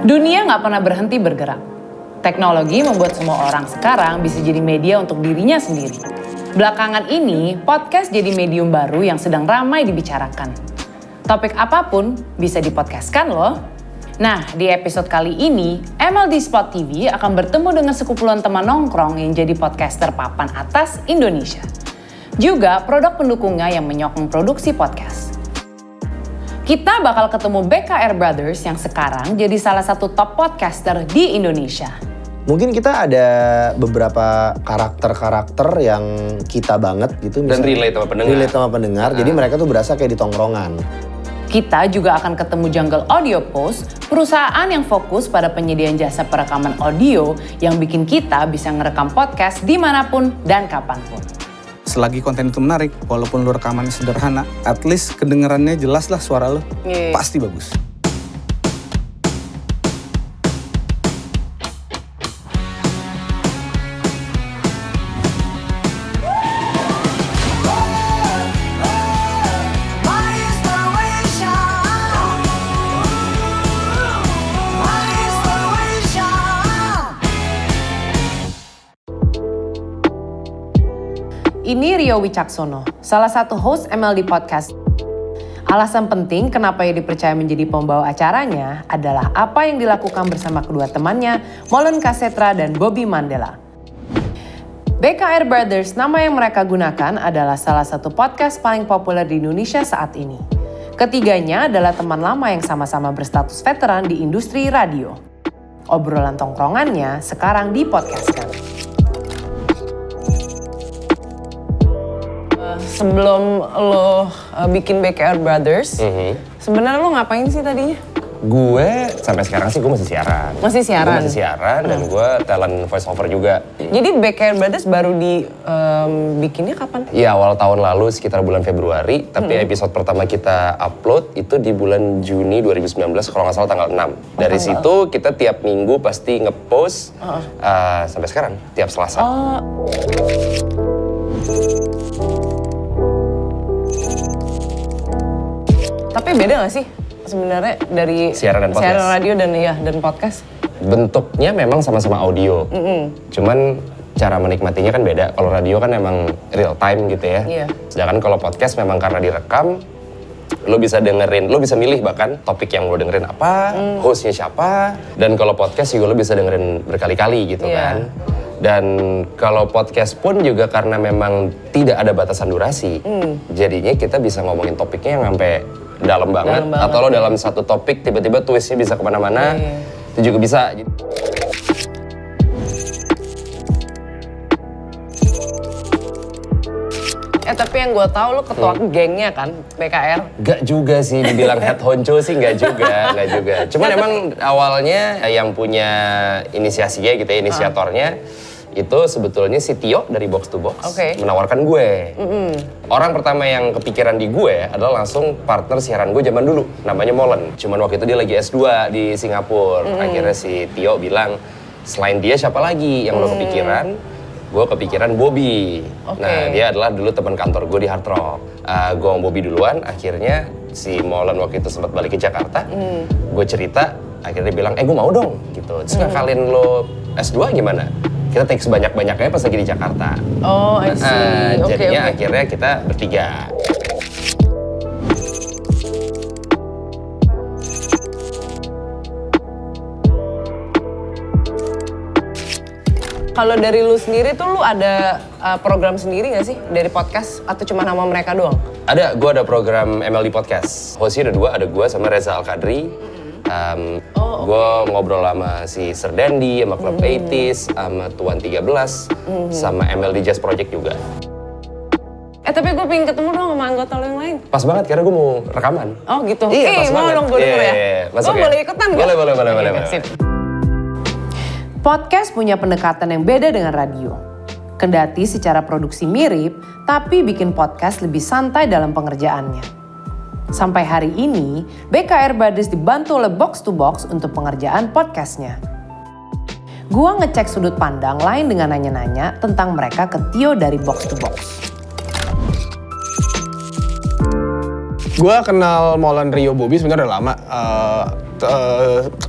Dunia nggak pernah berhenti bergerak. Teknologi membuat semua orang sekarang bisa jadi media untuk dirinya sendiri. Belakangan ini, podcast jadi medium baru yang sedang ramai dibicarakan. Topik apapun bisa dipodcastkan loh. Nah, di episode kali ini, MLD Spot TV akan bertemu dengan sekumpulan teman nongkrong yang jadi podcaster papan atas Indonesia. Juga produk pendukungnya yang menyokong produksi podcast. Kita bakal ketemu BKR Brothers yang sekarang jadi salah satu top podcaster di Indonesia. Mungkin kita ada beberapa karakter-karakter yang kita banget gitu. Dan relate sama pendengar. Jadi mereka tuh berasa kayak di tongkrongan. Kita juga akan ketemu Jungle Audio Post, perusahaan yang fokus pada penyediaan jasa perekaman audio yang bikin kita bisa ngerekam podcast dimanapun dan kapanpun. Selagi konten itu menarik, walaupun lu rekamannya sederhana, at least kedengerannya jelas lah suara lu. Pasti bagus. Ini Rio Wicaksono, salah satu host MLD Podcast. Alasan penting kenapa ia dipercaya menjadi pembawa acaranya adalah apa yang dilakukan bersama kedua temannya, Molen Kasetra dan Bobby Mandela. BKR Brothers, nama yang mereka gunakan adalah salah satu podcast paling populer di Indonesia saat ini. Ketiganya adalah teman lama yang sama-sama berstatus veteran di industri radio. Obrolan tongkrongannya sekarang dipodcastkan. Sebelum lo bikin BKR Brothers, sebenarnya lo ngapain sih tadinya? Gue sampai sekarang sih gue masih siaran. Masih siaran? Gue masih siaran dan gue talent voice over juga. Jadi BKR Brothers baru bikinnya kapan? Iya, awal tahun lalu sekitar bulan Februari, tapi episode pertama kita upload itu di bulan Juni 2019 kalau nggak salah tanggal 6. Dari situ kita tiap minggu pasti nge-post sampai sekarang, tiap Selasa. Tapi beda gak sih sebenarnya dari siaran radio dan podcast? Bentuknya memang sama-sama audio, cuman cara menikmatinya kan beda. Kalau radio kan emang real time gitu ya. Iya. Sedangkan kalau podcast memang karena direkam, lo bisa dengerin, lo bisa milih bahkan topik yang lo dengerin apa, hostnya siapa. Dan kalau podcast juga lo bisa dengerin berkali-kali gitu kan. Dan kalau podcast pun juga karena memang tidak ada batasan durasi, jadinya kita bisa ngomongin topiknya yang sampai dalam banget. Atau lo dalam satu topik tiba-tiba twistnya bisa kemana-mana, itu juga bisa. Tapi yang gue tahu lo ketua gengnya kan, BKR? Gak juga sih, dibilang head honcho sih gak juga. Cuman emang awalnya yang punya inisiasinya gitu ya, inisiatornya, itu sebetulnya si Tio dari Box to Box menawarkan gue. Orang pertama yang kepikiran di gue adalah langsung partner siaran gue zaman dulu, namanya Molen. Cuman waktu itu dia lagi S2 di Singapura. Akhirnya si Tio bilang, selain dia siapa lagi yang lo kepikiran? Gue kepikiran Bobby. Nah, dia adalah dulu teman kantor gue di Hard Rock. Gue sama Bobby duluan, akhirnya si Molen waktu itu sempat balik ke Jakarta. Gue cerita, akhirnya dia bilang, gue mau dong gitu. Terus ngakalin lo S2 gimana? Kita take sebanyak-banyaknya pas lagi di Jakarta. Oh, I see. Jadinya akhirnya kita bertiga. Kalau dari lu sendiri tuh lu ada program sendiri gak sih dari podcast atau cuma nama mereka doang? Ada, gue ada program MLD Podcast. Hostnya ada dua, ada gue sama Reza Al-Kadri. Gue ngobrol sama si Sir Dandy, sama Club 80s, sama Tuan 13, sama MLD Jazz Project juga. Tapi gue pengen ketemu dong sama anggota lo yang lain. Pas banget, karena gue mau rekaman. Oh gitu? Iya, pas mau banget. dong gue denger ya? Masuk Gue ya? boleh ikutan gak? Boleh. Sip. Podcast punya pendekatan yang beda dengan radio. Kendati secara produksi mirip, tapi bikin podcast lebih santai dalam pengerjaannya. Sampai hari ini, BKR Brothers dibantu oleh Box to Box untuk pengerjaan podcastnya. Gua ngecek sudut pandang lain dengan nanya-nanya tentang mereka ke Tio dari Box to Box. Gue kenal Molan, Rio, Bobby sebenarnya udah lama.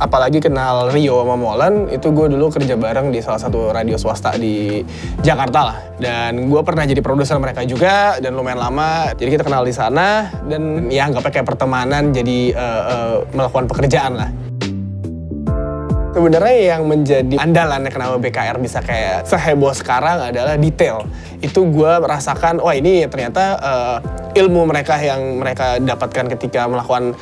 Apalagi kenal Rio sama Molan, itu gue dulu kerja bareng di salah satu radio swasta di Jakarta lah. Dan gue pernah jadi produser mereka juga, dan lumayan lama. Jadi kita kenal di sana, dan ya anggapnya kayak pertemanan, jadi melakukan pekerjaan lah. Sebenarnya yang menjadi andalannya kenapa BKR bisa kayak seheboh sekarang adalah detail. Itu gue merasakan, wah ini ternyata ilmu mereka yang mereka dapatkan ketika melakukan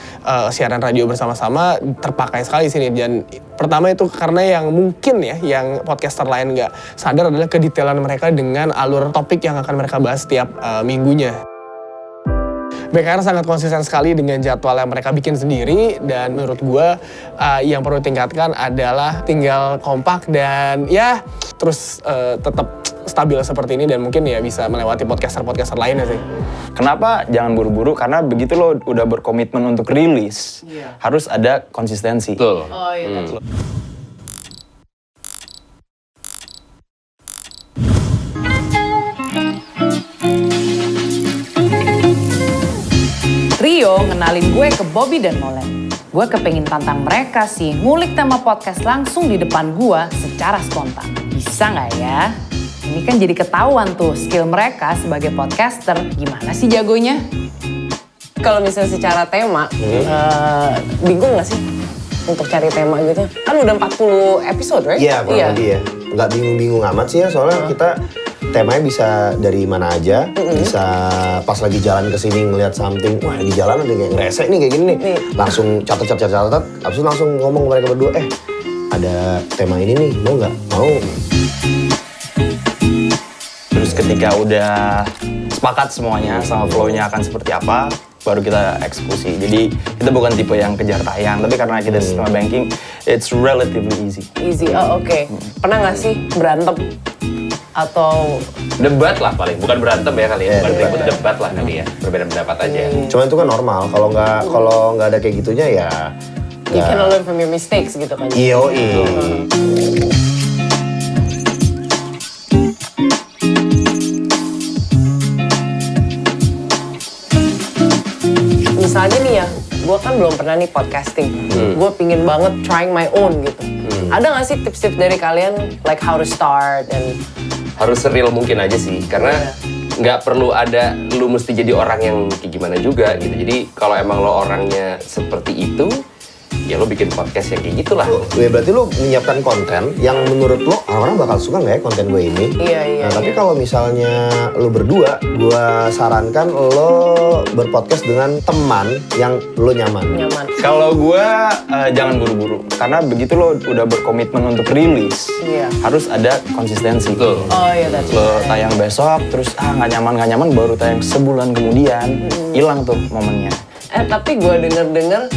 siaran radio bersama-sama terpakai sekali di sini. Dan pertama itu karena yang mungkin ya, yang podcaster lain nggak sadar adalah kedetailan mereka dengan alur topik yang akan mereka bahas setiap minggunya. BKR sangat konsisten sekali dengan jadwal yang mereka bikin sendiri, dan menurut gue yang perlu ditingkatkan adalah tinggal kompak dan ya terus tetap stabil seperti ini, dan mungkin ya bisa melewati podcaster-podcaster lainnya sih. Kenapa jangan buru-buru? Karena begitu lo udah berkomitmen untuk rilis, harus ada konsistensi. Betul. Oh iya. Rio ngenalin gue ke Bobby dan Molan. Gue kepengen tantang mereka sih, ngulik tema podcast langsung di depan gue secara spontan. Bisa nggak ya? Ini kan jadi ketahuan tuh skill mereka sebagai podcaster. Gimana sih jagonya? Kalau misalnya secara tema, bingung nggak sih untuk cari tema gitu? Kan udah 40 episode, right? Iya, kurang lebih ya. Nggak bingung-bingung amat sih ya, soalnya kita temanya bisa dari mana aja, bisa pas lagi jalan ke sini ngelihat something, wah di jalan ada kayak ngeresek nih kayak gini nih, langsung catat, abis itu langsung ngomong ke mereka berdua, ada tema ini nih, mau nggak? Mau. Terus ketika udah sepakat semuanya sama flow-nya akan seperti apa, baru kita eksekusi. Jadi kita bukan tipe yang kejar tayang, tapi karena kita sistem banking, it's relatively easy. Easy, oke. Pernah nggak sih berantem? Atau Debat lah paling, bukan berantem ya kali ya, bukan ribut, debat lah kali ya, berbeda pendapat aja. Cuma itu kan normal, kalau nggak ada kayak gitunya ya. you can learn from your mistakes gitu kan? Iyo. Misalnya nih ya, gue kan belum pernah nih podcasting. Gue pingin banget trying my own gitu. Ada nggak sih tips-tips dari kalian, like how to start and Harus real mungkin aja sih, karena nggak perlu ada lu mesti jadi orang yang kayak gimana juga gitu. Jadi kalau emang lo orangnya seperti itu, ya lo bikin podcast yang kayak gitulah. Berarti lo menyiapkan konten yang menurut lo orang-orang bakal suka nggak ya konten gue ini? Iya. Tapi kalau misalnya lo berdua, gue sarankan lo berpodcast dengan teman yang lo nyaman. Kalau gue jangan buru-buru, karena begitu lo udah berkomitmen untuk rilis, harus ada konsistensi. Betul. Oh iya, that's Lo tayang besok, terus nggak nyaman, baru tayang sebulan kemudian, hilang tuh momennya. Tapi gue denger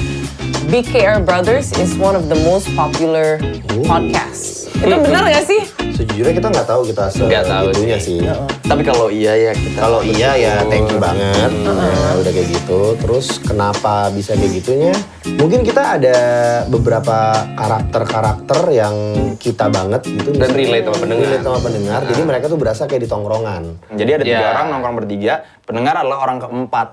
BKR Brothers is one of the most popular podcasts. Itu benar nggak sih? Sejujurnya kita nggak tahu kita segitunya sih. Tapi kalau iya ya kita. Kalau iya ya thank you banget. Ya, udah kayak gitu. Terus kenapa bisa kayak gitunya? Mungkin kita ada beberapa karakter yang kita banget gitu. Dan relate sama pendengar. Jadi mereka tuh berasa kayak di tongkrongan. Jadi ada 3 orang nongkrong bertiga, pendengar adalah orang keempat.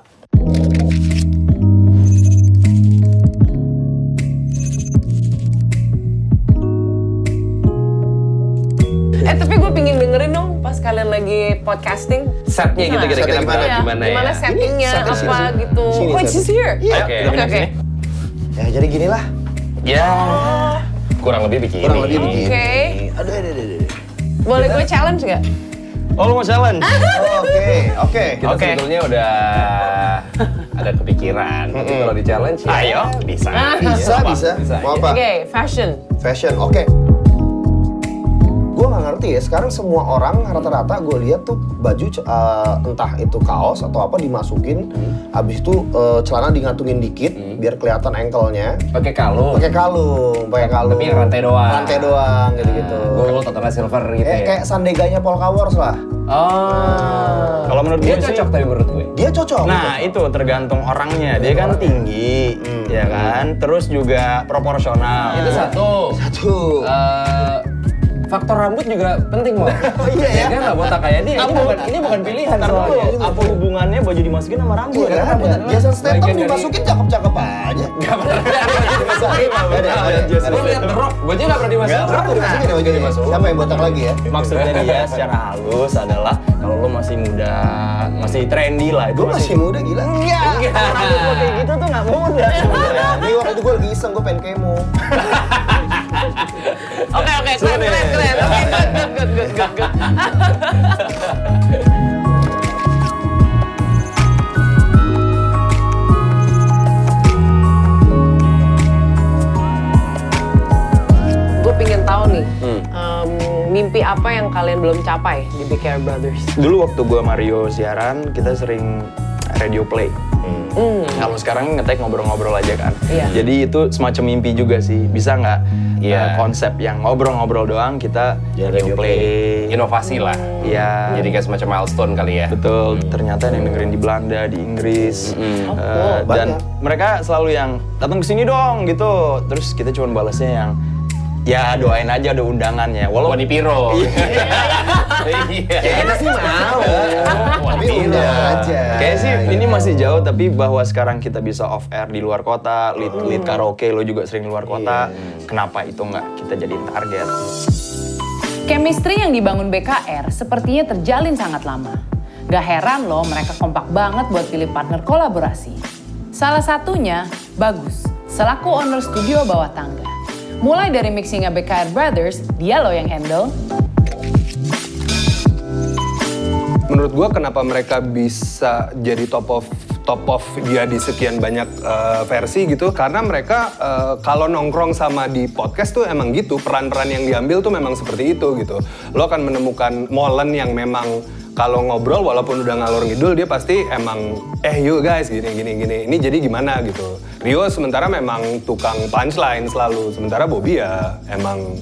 Tapi gue pingin dengerin dong pas kalian lagi podcasting. Setnya gitu kira-kira gimana ya? Gimana settingnya, Setnya apa sini. gitu. Sini, Oh, it's here. Oke. Ya jadi gini lah. Ya, kurang lebih begini. Oke. Aduh. Boleh gue challenge nggak? Oh, lo mau challenge? Oke. Kita sebetulnya udah ada kepikiran. Tapi kalau di challenge, ayo bisa. Bisa. Mau apa? Oke, fashion. Oke. Gue nggak ngerti ya, sekarang semua orang rata-rata gue lihat tuh baju entah itu kaos atau apa dimasukin, habis itu celana digantungin dikit biar kelihatan ankle-nya. Pakai kalung. Tapi yang rantai doang. Gitu-gitu. Gold atau silver gitu ya. Kayak Sandeganya Polka Wars lah. Oh. Kalau menurut Dia gue sih, cocok tapi menurut gue. Dia cocok. nah itu tergantung orangnya. Dia kan tinggi, ya kan. Terus juga proporsional. Itu satu. faktor rambut juga penting, Mo. Oh iya ya? Kan nggak botak kayak dia. Ini bukan pilihan soalnya. Apa hubungannya baju dimasukin sama rambut? Iya, Rambut ada. adalah Jason Statham bagian dari- dimasukin cakep-cakep aja. Gak pernah dimasukin. Gue liat The Rock, gue juga gak pernah dimasukin. Nggak pernah dimasukin ya bajunya. Siapa yang botak lagi ya? Maksudnya dia secara halus adalah kalau lo masih muda, masih trendy lah. Itu Gue masih muda gila. Enggak. Rambut lo kayak gitu tuh nggak muda. Ini waktu itu gue lagi iseng, gue pengen kemo. Oke, keren. Oke, good. Gue pengen tahu nih, mimpi apa yang kalian belum capai di BKR Brothers? Dulu waktu gua Mario siaran, kita sering radio play. Kalau sekarang ngetek ngobrol-ngobrol aja kan. Iya. Jadi itu semacam mimpi juga sih. Bisa nggak konsep yang ngobrol-ngobrol doang kita radio play. Inovasi lah. Iya. Jadi kayak semacam milestone kali ya. Betul, ternyata yang dengerin di Belanda, di Inggris, dan banyak. mereka selalu yang datang ke sini dong gitu. Terus kita cuma balasnya yang ya doain aja ada undangannya. Walaupun di Piro. Iya. Kita sih mau. Tapi udah aja. Kayak sih ini masih jauh, tapi bahwa sekarang kita bisa off air di luar kota, lead karaoke, lo juga sering di luar kota. Kenapa itu nggak kita jadiin target? Chemistry yang dibangun BKR sepertinya terjalin sangat lama. Gak heran loh mereka kompak banget buat pilih partner kolaborasi. Salah satunya Bagus, selaku owner studio bawah tangga. Mulai dari mixingnya BKR Brothers, dia loh yang handle. Menurut gua kenapa mereka bisa jadi top of dia di sekian banyak versi gitu, karena mereka kalau nongkrong sama di podcast tuh emang gitu, peran-peran yang diambil tuh memang seperti itu gitu. Lo akan menemukan molen yang memang kalau ngobrol walaupun udah ngalor ngidul dia pasti emang yuk guys gini ini jadi gimana gitu. Rio sementara memang tukang punchline selalu, sementara Bobby ya emang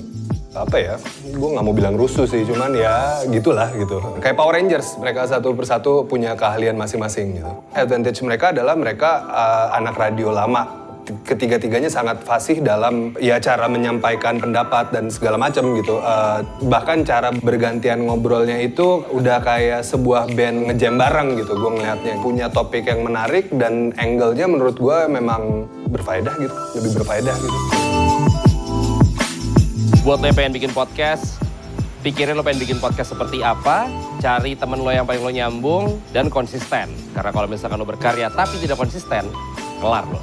apa ya, gue nggak mau bilang rusuh sih, cuman ya gitulah gitu. Kayak Power Rangers, mereka satu persatu punya keahlian masing-masing gitu. Advantage mereka adalah mereka anak radio lama. Ketiga-tiganya sangat fasih dalam ya cara menyampaikan pendapat dan segala macam gitu. Bahkan cara bergantian ngobrolnya itu udah kayak sebuah band ngejam bareng gitu. Gue ngelihatnya punya topik yang menarik dan angle-nya menurut gue memang berfaedah gitu, lebih berfaedah gitu. Buat lo yang pengen bikin podcast, pikirin lo pengen bikin podcast seperti apa, cari temen lo yang paling lo nyambung, dan konsisten. Karena kalau misalkan lo berkarya tapi tidak konsisten, kelar lo.